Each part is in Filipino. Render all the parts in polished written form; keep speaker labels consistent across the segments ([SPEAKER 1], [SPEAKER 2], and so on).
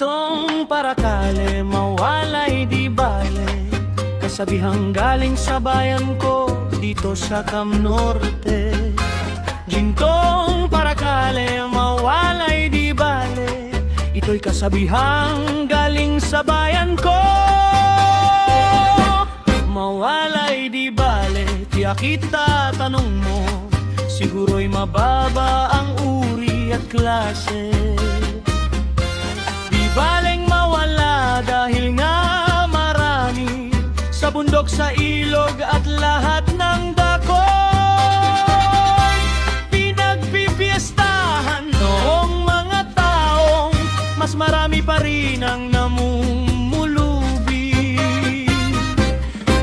[SPEAKER 1] Gintong parakale, mawalay di bale, kasabihang galing sa bayan ko dito sa Cam Norte. Gintong parakale, mawalay di bale, ito'y kasabihang galing sa bayan ko. Mawalay di bale, tiyak kita tanong mo, siguro'y mababa ang uri at klase. Di baleng mawala dahil nga marami sa bundok, sa ilog at lahat ng dako. Pinagpipiestahan noong mga taong mas marami pa rin ang namumulubi.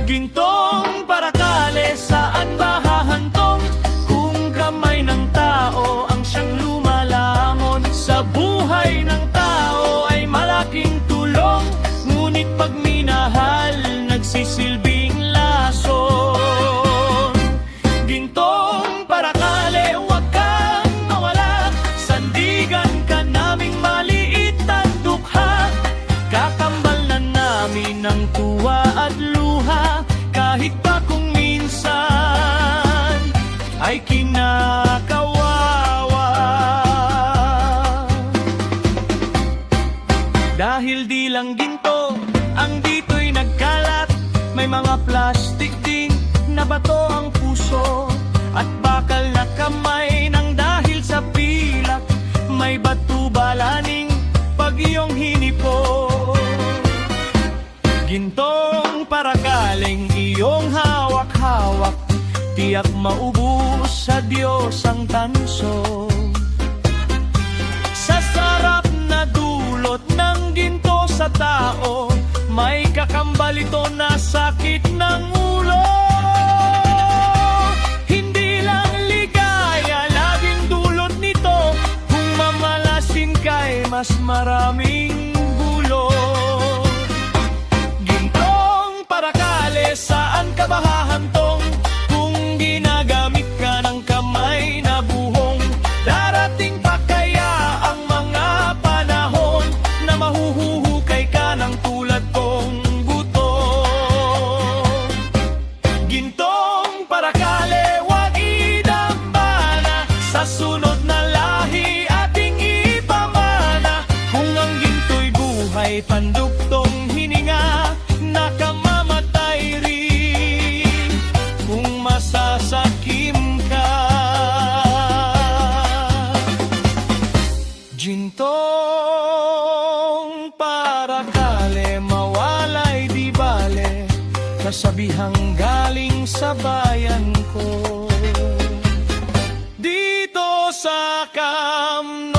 [SPEAKER 1] Gintong parakale, saan ba hahantong kung kamay ng tao ang siyang lumalamon? Sa buhay ng tao ay malaking tulong, ngunit pag minahal nagsisilbing lason. Gintong parakale, huwag kang mawala, sandigan ka naming maliit at dukha. Kakambal na namin ng tuwa at luha, kahit pa kung minsan ay kinakawawa. Dahil di lang ginto ang dito'y nagkalat, may mga plastic ding na bato ang puso, at bakal na kamay nang dahil sa pilak, may bato balaning pag iyong hinipo. Gintong parakaling iyong hawak-hawak, tiyak maubos sa Diyos ang tanso. Sa sarap na dulot ng ginto sa tao, may kakambal ito na sakit ng ulo. Hindi lang ligaya laging dulot nito, kung mamalasin ka'y mas maraming gulo. Gintong parakale, saan ka ba hahantong kung ginagamit ka ng kamay na buhong? Darating pa kaya ang mga panahon na mahuhuhukay ka ng tulad kong buto? Gintong parakale, huwag idambana, sa sunod na lahi ating ipamana. Kung ang ginto'y buhay, pandugtong hininga, nakamamatay rin kung masasakim ka. Gintong parakale, mawalay di bale, kasabihang galing sa bayan ko dito sa Cam